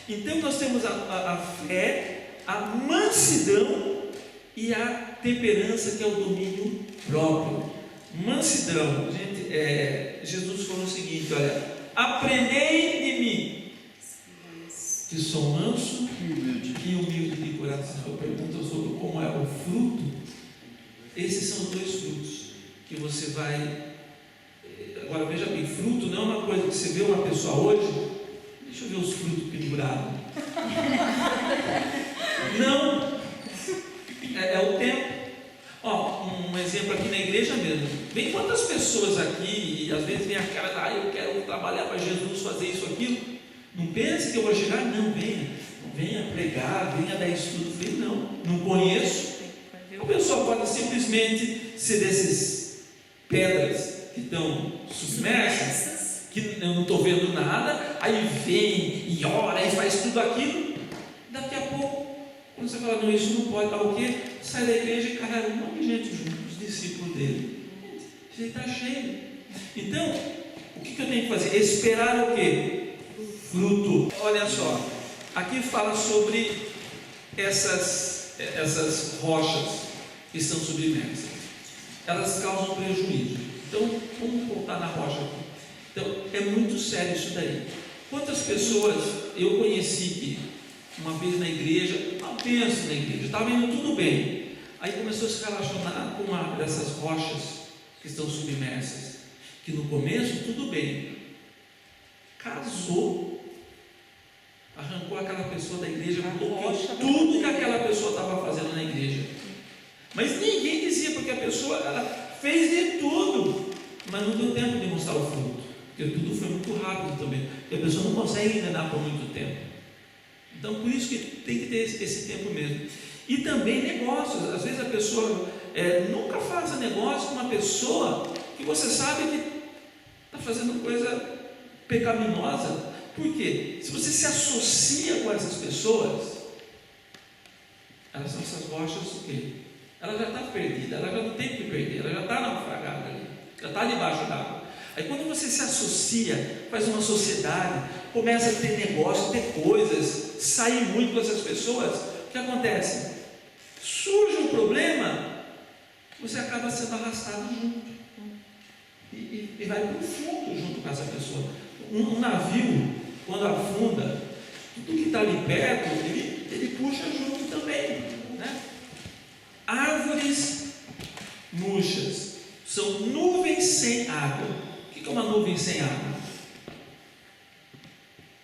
Então nós temos a fé, a mansidão e a temperança, que é o domínio próprio. Mansidão, gente, Jesus falou o seguinte: olha, aprendei de mim, que sou manso e humilde de coração. Eu pergunto sobre como é o fruto. Esses são os dois frutos que você vai. Agora veja bem, fruto não é uma coisa que você vê uma pessoa hoje, deixa eu ver os frutos pendurados. Não, é o tempo. Um exemplo aqui na igreja mesmo. Vem quantas pessoas aqui, e às vezes vem aquela, eu quero trabalhar para Jesus, fazer isso, aquilo. Não pense que eu vou chegar, não, venha pregar, venha dar estudo. Não conheço. A pessoa pode simplesmente ser desses pedras que estão submersas, que eu não estou vendo nada, aí vem e ora e faz tudo aquilo. Daqui a pouco, quando você fala, não, isso não pode, o quê? Sai da igreja e carrega um monte de gente junto, os discípulos dele. Ele está cheio. Então, o que eu tenho que fazer? Esperar o quê? Fruto. Olha só, aqui fala sobre essas rochas que estão submersas. Elas causam prejuízo. Então, vamos voltar na rocha aqui. Então, é muito sério isso daí. Quantas pessoas eu conheci que uma vez na igreja, uma bênção na igreja, estava indo tudo bem, aí começou a se relacionar com uma dessas rochas que estão submersas, que no começo tudo bem, casou, arrancou aquela pessoa da igreja, bloqueou tudo que aquela pessoa estava fazendo na igreja, mas ninguém dizia, porque a pessoa ela fez de tudo, mas não deu tempo de mostrar o fruto, porque tudo foi muito rápido também, porque a pessoa não consegue enganar por muito tempo. Então, por isso que tem que ter esse tempo mesmo. E também negócios. Às vezes a pessoa nunca faça negócio com uma pessoa que você sabe que está fazendo coisa pecaminosa. Por quê? Se você se associa com essas pessoas, elas são essas rochas o quê? Ela já está perdida, ela já não tem que perder, ela já está naufragada ali, já está debaixo d'água. Aí quando você se associa, faz uma sociedade, começa a ter negócio, ter coisas, sair muito com essas pessoas, o que acontece? Surge um problema, você acaba sendo arrastado junto. E vai para o fundo junto com essa pessoa. Um navio, quando afunda, tudo que está ali perto, ele puxa junto também, né? Árvores murchas são nuvens sem água. O que é uma nuvem sem água?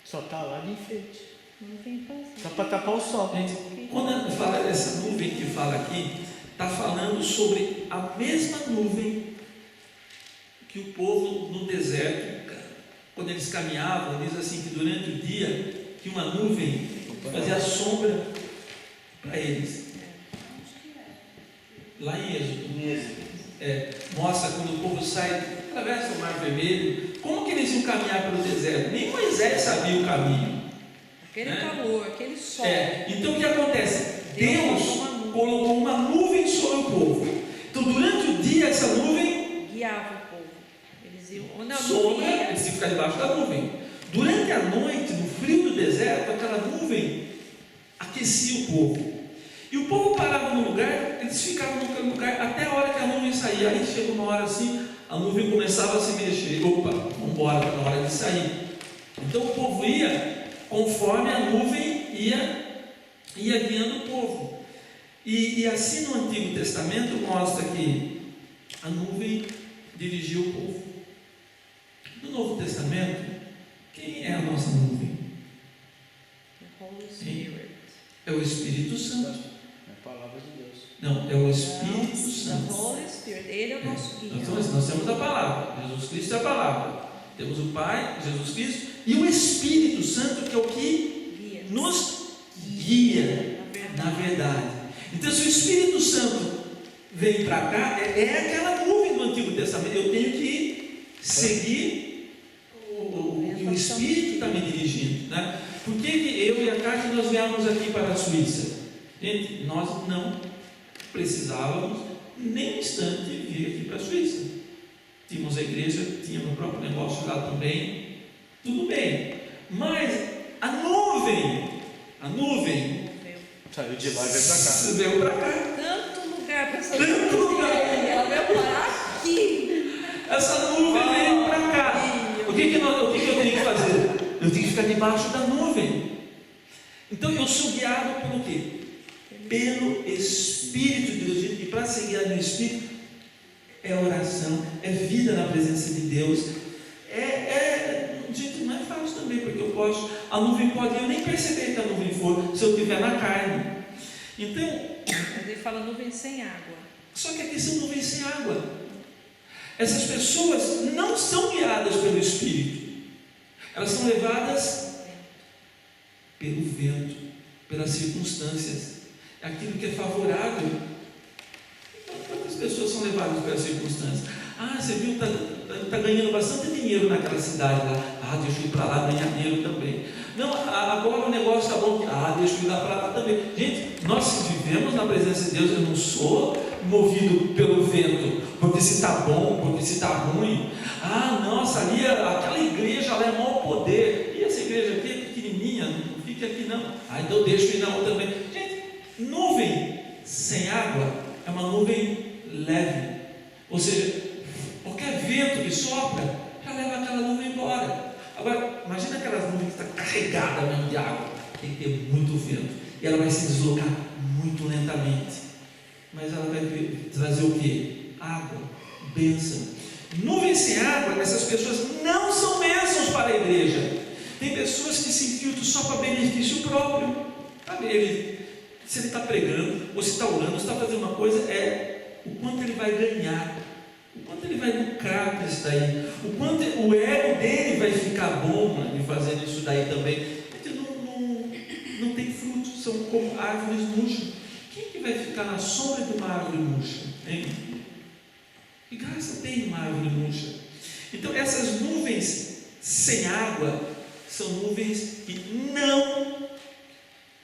Só está lá de enfeite. Não vem fazer. Só para tapar o sol. Gente, quando fala dessa nuvem que fala aqui, está falando sobre a mesma nuvem que o povo no deserto, quando eles caminhavam, diz assim que durante o dia tinha uma nuvem que fazia sombra para eles. Lá em Êxodo, mostra quando o povo sai, atravessa o Mar Vermelho, como que eles iam caminhar pelo deserto? Nem Moisés sabia o caminho. Aquele calor, aquele sol. Então o que acontece? Deus colocou uma nuvem sobre o povo. Então durante o dia essa nuvem guiava o povo. Eles iam onde a sombra, nuvem ia. eles tinham que ficar debaixo da nuvem. Durante a noite, no frio do deserto, aquela nuvem aquecia o povo. E o povo parava no lugar, eles ficavam no lugar até a hora que a nuvem saía. Aí chegou uma hora assim, a nuvem começava a se mexer. Opa, vamos embora, está na hora de sair. Então o povo ia conforme a nuvem ia guiando o povo. E assim no Antigo Testamento mostra que a nuvem dirigiu o povo. No Novo Testamento, quem é a nossa nuvem? Holy Spirit. É o Espírito Santo. É a palavra de Deus. Não, é o Espírito The Santo. Holy Spirit. Ele é o nosso guia. Nós temos a palavra. Jesus Cristo é a palavra. Temos o Pai, Jesus Cristo, e o Espírito Santo, que é o que Guia. nos guia na verdade. Então, se o Espírito Santo vem para cá, é aquela nuvem do Antigo Testamento. Eu tenho que seguir o que o Espírito está me dirigindo, né? Por que eu e a Cátia nós viemos aqui para a Suíça? Gente, nós não precisávamos nem um instante vir aqui para a Suíça. Tínhamos a igreja, tínhamos o próprio negócio lá também, tudo bem. Mas a nuvem Saiu de lá e veio para cá. veio para cá. Tanto lugar para essa Tanto lugar. Ela veio parar aqui. Essa nuvem veio para cá. O que eu tenho que fazer? Eu tenho que ficar debaixo da nuvem. Então eu sou guiado pelo quê? Pelo Espírito de Deus. E para ser guiado no Espírito, é oração, é vida na presença de Deus. Gente, não é fácil também, porque a nuvem pode eu nem perceber que a nuvem for, se eu estiver na carne. Então, Mas ele fala nuvem sem água. só que aqui são nuvens sem água. Essas pessoas não são guiadas pelo Espírito, elas são levadas pelo vento, pelas circunstâncias, aquilo que é favorável. Então, quantas pessoas são levadas pelas circunstâncias? Você viu, está ganhando bastante dinheiro naquela cidade lá. Deixa eu ir para lá ganhar dinheiro também. Não, agora o negócio está bom. Deixa eu ir lá para lá também. Gente, nós vivemos na presença de Deus. Eu não sou movido pelo vento, porque se está bom, porque se está ruim. Nossa, ali aquela igreja lá é mau poder. E essa igreja aqui é pequenininha, não fica aqui não. Então deixa eu ir na outra também. Gente, nuvem sem água é uma nuvem leve. Ou seja, qualquer vento que sopra já leva aquela nuvem embora. Agora, imagina aquelas nuvens que estão carregadas mesmo de água. Tem que ter muito vento. E ela vai se deslocar muito lentamente. Mas ela vai trazer o quê? Água, bênção. Nuvens sem água, essas pessoas não são bênçãos para a igreja. Tem pessoas que se infiltram só para benefício próprio. Se ele está pregando, ou se está orando, ou se está fazendo uma coisa, o quanto ele vai ganhar, o quanto ele vai lucrar com isso daí, o quanto o ego dele vai ficar bom de fazendo isso daí também. Não tem frutos, são como árvores murchas. Quem que vai ficar na sombra de uma árvore murcha? Hein? Que graça tem uma árvore murcha? Então essas nuvens sem água são nuvens que não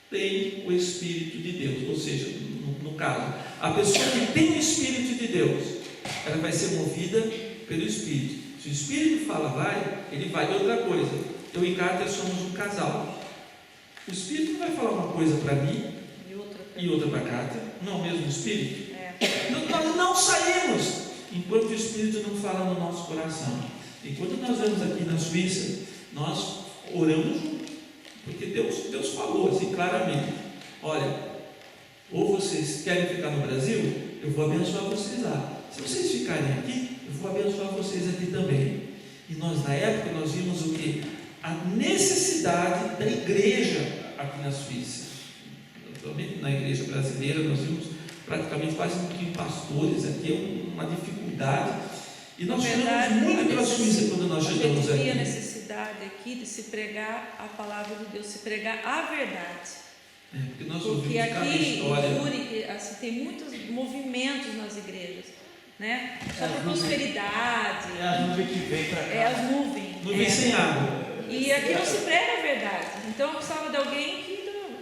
têm o Espírito de Deus. Ou seja, no caso, a pessoa que tem o Espírito de Deus, ela vai ser movida pelo Espírito. Se o Espírito fala vai, ele vai. Outra coisa, eu e Kátia somos um casal. O Espírito não vai falar uma coisa para mim e outra para Kátia, não é o mesmo Espírito? Então, nós não saímos enquanto o Espírito não fala no nosso coração. Enquanto nós vamos aqui na Suíça, nós oramos juntos, porque Deus falou assim claramente: olha, ou vocês querem ficar no Brasil, eu vou abençoar vocês lá. Se vocês ficarem aqui, eu vou abençoar vocês aqui também. E nós, na época, nós vimos o quê? A necessidade da igreja aqui na Suíça. Atualmente, na igreja brasileira, nós vimos praticamente quase 1.000 pastores aqui, é uma dificuldade. E nós chegamos muito para a Suíça quando nós chegamos aqui. A necessidade aqui de se pregar a palavra de Deus, se pregar a verdade. Porque aqui em Zurique, assim, tem muitos movimentos nas igrejas, né? Só por prosperidade. É as nuvens que vem para cá. É as nuvens. Nuvens sem água. E aqui não se prega a verdade. Então eu precisava de alguém que.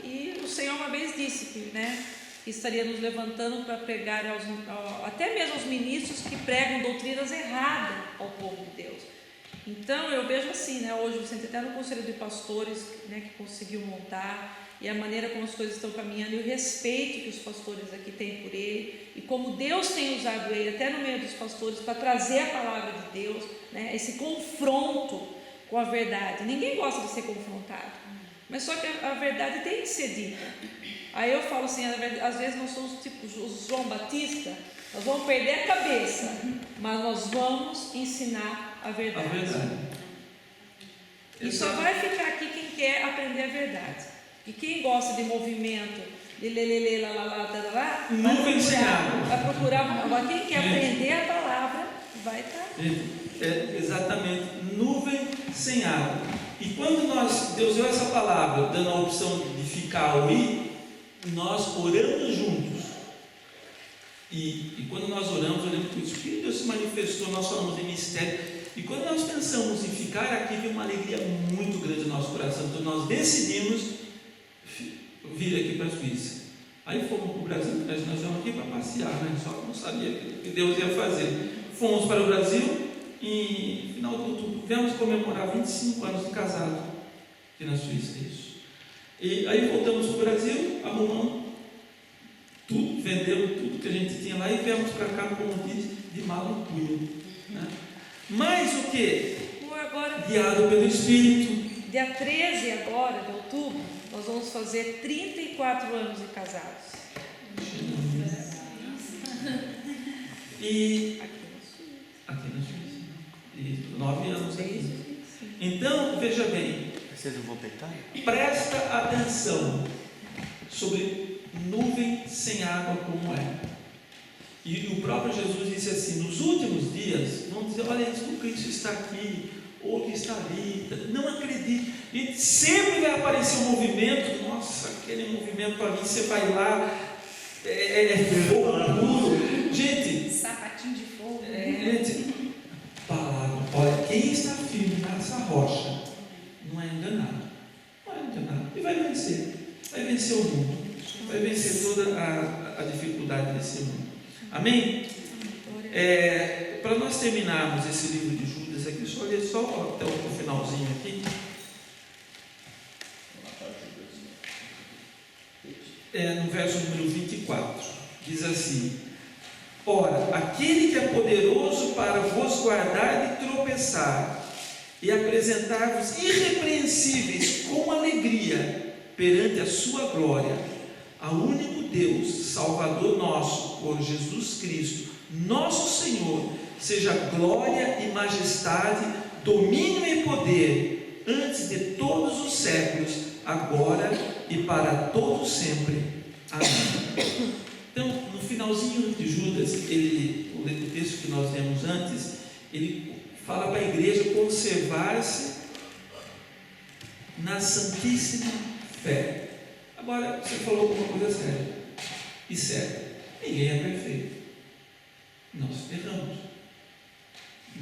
E o Senhor uma vez disse que, né, que estaria nos levantando para pregar até mesmo aos ministros que pregam doutrinas erradas ao povo de Deus. Então eu vejo assim, né, hoje você tem até no Conselho de Pastores, né, que conseguiu montar, e a maneira como as coisas estão caminhando, e o respeito que os pastores aqui têm por ele, e como Deus tem usado ele até no meio dos pastores para trazer a palavra de Deus, né, esse confronto com a verdade. Ninguém gosta de ser confrontado, mas só que a verdade tem que ser dita. Aí eu falo assim, às vezes nós somos tipo o João Batista, nós vamos perder a cabeça, mas nós vamos ensinar a verdade. E só vai ficar aqui quem quer aprender a verdade. E quem gosta de movimento, de vai procurar. Agora quem quer aprender a palavra, vai estar. Exatamente, nuvem sem água. E quando Deus deu essa palavra, dando a opção de ficar ou ir, nós oramos juntos. E quando nós oramos que o Espírito de Deus se manifestou, nós falamos em mistério. E quando nós pensamos em ficar aqui, veio uma alegria muito grande no nosso coração. Então nós decidimos vir aqui para a Suíça. Aí fomos para o Brasil, nós viemos aqui para passear, né? Só não sabia o que Deus ia fazer. Fomos para o Brasil e no final de outubro viemos comemorar 25 anos de casado aqui na Suíça, isso. E aí voltamos para o Brasil, arrumamos tudo, vendemos tudo que a gente tinha lá e viemos para cá, como diz, de mala no punho, né? Mas o que? Guiado pelo Espírito. Dia 13 agora, de outubro, nós vamos fazer 34 anos de casados. E aqui na Suíça. E 9 anos aqui. Então, veja bem. Vocês não vão peitar? Presta atenção sobre nuvem sem água como é. E o próprio Jesus disse assim: nos últimos dias, vão dizer, olha, o Cristo está aqui, ou que está ali, não acredite. E sempre vai aparecer um movimento, nossa, aquele movimento para mim, você vai lá, é fogo puro. Gente, sapatinho de fogo. Gente, palavra, olha, quem está firme nessa rocha não é enganado. Não é enganado. E vai vencer. Vai vencer o mundo. Vai vencer toda a dificuldade desse mundo. Amém? Para nós terminarmos esse livro de Judas aqui, só ler só até o finalzinho aqui. No verso número 24, diz assim: ora, aquele que é poderoso para vos guardar de tropeçar e apresentar-vos irrepreensíveis com alegria perante a sua glória, ao único Deus, Salvador nosso, por Jesus Cristo, nosso Senhor, seja glória e majestade, domínio e poder, antes de todos os séculos, agora e para todos sempre. Amém. Então, no finalzinho de Judas, o texto que nós lemos antes, ele fala para a igreja conservar-se na santíssima fé. Agora, você falou uma coisa séria. E séria. Ninguém é perfeito. Nós erramos.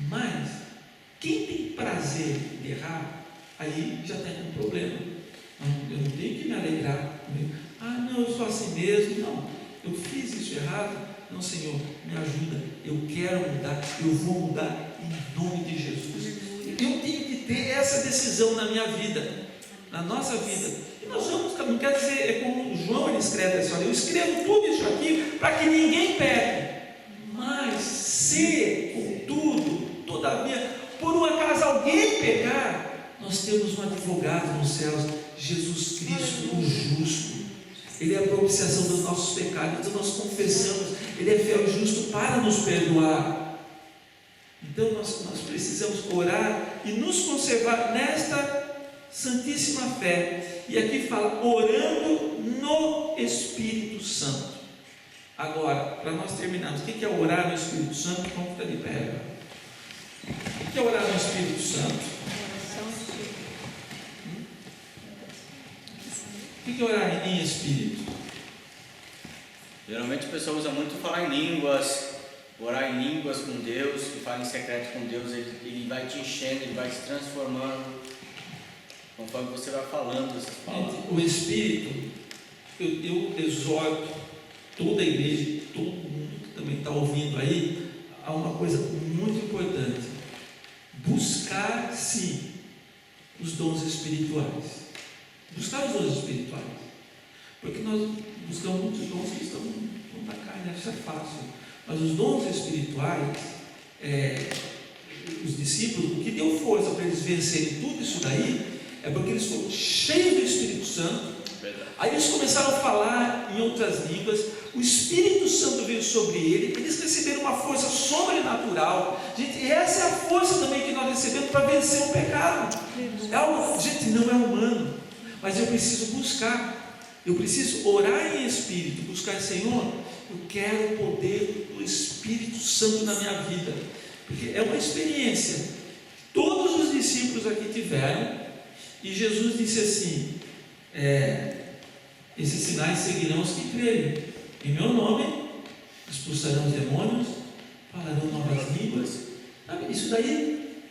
Mas, quem tem prazer de errar, aí já tem um problema. Eu não tenho que me alegrar. Não, eu sou assim mesmo. Não, eu fiz isso errado. Não, Senhor, me ajuda. Eu quero mudar. Eu vou mudar. Em nome de Jesus. Eu tenho que ter essa decisão na minha vida, na nossa vida. E nós vamos, não quer dizer, é como o João ele escreve assim: olha, eu escrevo tudo isso aqui para que ninguém peque. Mas se, contudo, todavia, por um acaso alguém pecar, nós temos um advogado nos céus, Jesus Cristo, o justo. Ele é a propiciação dos nossos pecados. Então nós confessamos, Ele é fiel e justo para nos perdoar. Então nós precisamos orar e nos conservar nesta santíssima fé. E aqui fala, orando no Espírito Santo. Agora, para nós terminarmos, o que é orar no Espírito Santo? Vamos ficar de pé. O que é orar no Espírito Santo? O que é orar em Espírito? Geralmente a pessoa usa muito falar em línguas, orar em línguas com Deus, que fala em secreto com Deus, ele vai te enchendo, ele vai se transformando, conforme você vai falando essas palavras. O Espírito, eu exorto toda a igreja, todo mundo que também está ouvindo aí, há uma coisa muito importante: buscar sim os dons espirituais. Buscar os dons espirituais, porque nós buscamos muitos dons que estão na carne, isso é fácil, mas os dons espirituais, os discípulos, o que deu força para eles vencerem tudo isso daí, é porque eles foram cheios do Espírito Santo. Aí eles começaram a falar em outras línguas, o Espírito Santo veio sobre eles receberam uma força sobrenatural. Gente, e essa é a força também que nós recebemos para vencer o pecado. Gente, não é humano. Mas eu preciso buscar, eu preciso orar em Espírito, buscar, Senhor, eu quero o poder do Espírito Santo na minha vida, porque é uma experiência que todos os discípulos aqui tiveram, e Jesus disse assim: esses sinais seguirão os que crerem, em meu nome expulsarão os demônios, falarão novas línguas. Isso daí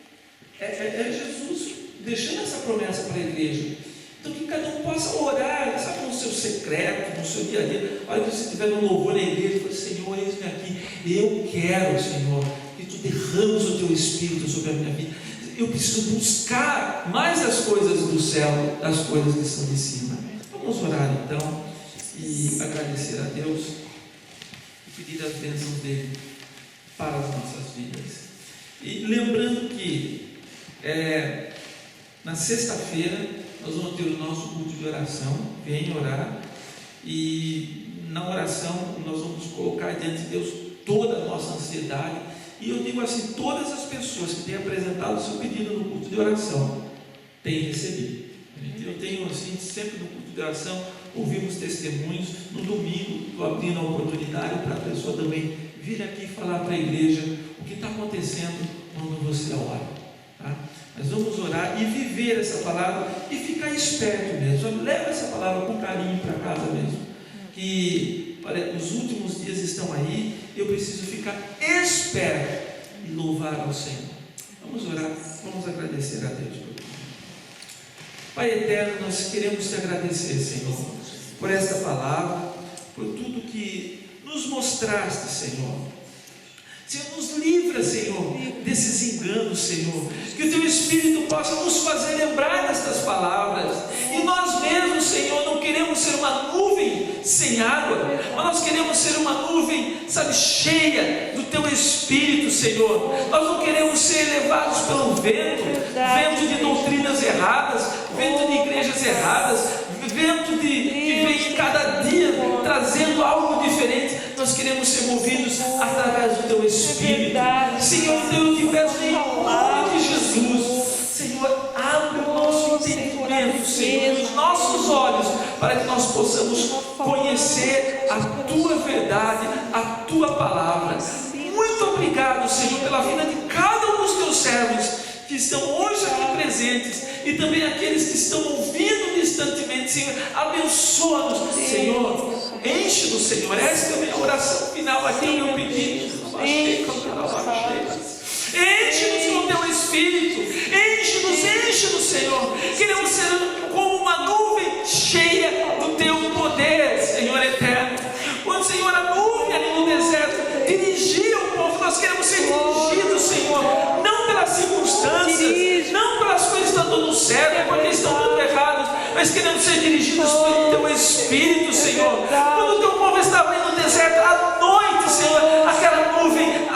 é Jesus deixando essa promessa para a igreja. Então que cada um possa orar, sabe, no seu secreto, no seu dia a dia. Olha, que você estiver no louvor na igreja, fala: Senhor, eis-me aqui, eu quero, Senhor, que Tu derrames o Teu Espírito sobre a minha vida. Eu preciso buscar mais as coisas do céu, das coisas que são de cima. Vamos orar então e agradecer a Deus e pedir as bênçãos dele para as nossas vidas. E lembrando que na sexta-feira nós vamos ter o nosso culto de oração. Venha orar, e na oração nós vamos colocar diante de Deus toda a nossa ansiedade. E eu digo assim: todas as pessoas que têm apresentado o seu pedido no culto de oração têm recebido. Eu tenho assim, sempre no culto de oração, ouvimos testemunhos. No domingo estou abrindo a oportunidade para a pessoa também vir aqui falar para a igreja o que está acontecendo quando você ora, tá? Nós vamos orar e viver essa palavra e ficar esperto mesmo. Leva essa palavra com carinho para casa mesmo. Que olha, os últimos dias estão aí. Eu preciso ficar esperto e louvar ao Senhor. Vamos orar, vamos agradecer a Deus por tudo. Pai eterno, nós queremos te agradecer, Senhor, por esta palavra, por tudo que nos mostraste, Senhor. Senhor, nos livra, Senhor, desses enganos, Senhor. Que o Teu Espírito possa nos fazer lembrar destas palavras. E nós mesmos, Senhor, não queremos ser uma nuvem sem água, mas nós queremos ser uma nuvem, sabe, cheia do Teu Espírito, Senhor. Nós não queremos ser levados pelo vento, vento de doutrinas erradas, vento de igrejas erradas, vento que vem cada dia trazendo algo diferente. Nós queremos ser movidos através do Teu Espírito. Senhor, eu te peço em nome de Jesus, Senhor, abre o nosso entendimento, Senhor, os nossos olhos, para que nós possamos conhecer a Tua verdade, a Tua palavra. Muito obrigado, Senhor, pela vida de cada um dos Teus servos que estão hoje aqui presentes, e também aqueles que estão ouvindo distantemente. Senhor, abençoa-nos, Senhor. Enche-nos, Senhor. Esta é a minha oração final aqui, o meu pedido. Enche-nos com o Teu Espírito. Enche-nos, Senhor. Queremos ser como uma nuvem cheia do Teu poder, Senhor eterno. Quando, Senhor, a nuvem ali no deserto dirigia o povo, nós queremos ser dirigidos, Senhor. Não mas queremos ser dirigidos pelo Teu Espírito, Senhor. Quando o Teu povo estava indo no deserto à noite, Senhor, aquela nuvem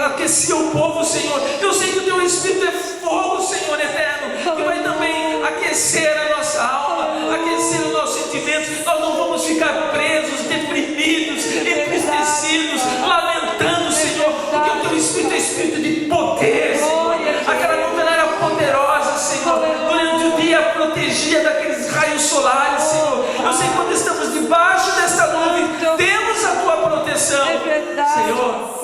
aquecia o povo, Senhor. Eu sei que o Teu Espírito é fogo, Senhor eterno, que vai também aquecer a nossa alma, aquecer os nossos sentimentos. Nós não vamos ficar presos, deprimidos, entristecidos, lamentando, Senhor, porque o Teu Espírito é Espírito de poder, Senhor. Aquela nuvem era poderosa, Senhor. Durante o dia protegia daqueles raios solares, Senhor. Eu sei que quando estamos debaixo desta nuvem, temos a Tua proteção, Senhor.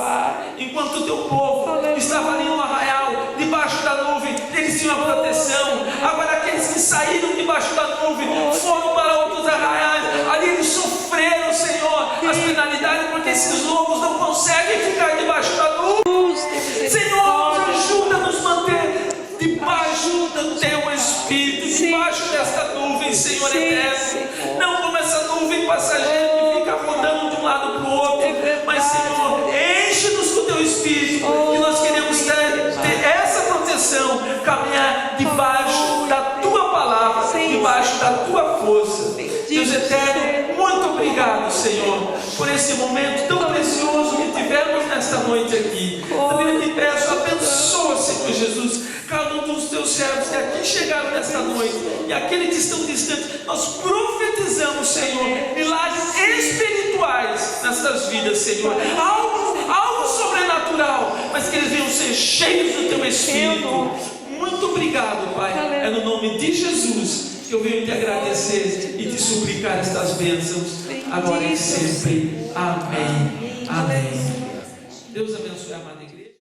Enquanto o Teu povo estava ali no arraial, debaixo da nuvem, eles tinham a proteção. Agora aqueles que saíram debaixo da nuvem foram para outros arraiais, ali eles sofreram, Senhor, as penalidades, porque esses lobos não conseguem ficar debaixo da nuvem. Senhor, ajuda a nos manter debaixo do Teu Espírito, debaixo desta nuvem, Senhor eterno. Não como essa nuvem passageira que fica rodando de um lado para o outro, mas, Senhor, enche-nos com o Teu Espírito, que nós queremos ter essa proteção, caminhar debaixo da Tua palavra, debaixo da Tua força. Deus eterno, muito obrigado, Senhor, por esse momento tão precioso que tivemos nesta noite aqui. Também te peço, abençoa, Senhor Jesus, cada um dos Teus servos que aqui chegaram nesta noite e aqueles que estão distantes. Nós profetizamos, Senhor, milagres espirituais nessas vidas, Senhor. Algo sobrenatural, mas que eles venham ser cheios do Teu Espírito. Muito obrigado, Pai. É no nome de Jesus que eu venho te agradecer e te suplicar estas bênçãos, agora e sempre. Amém. Amém. Deus abençoe a maneira.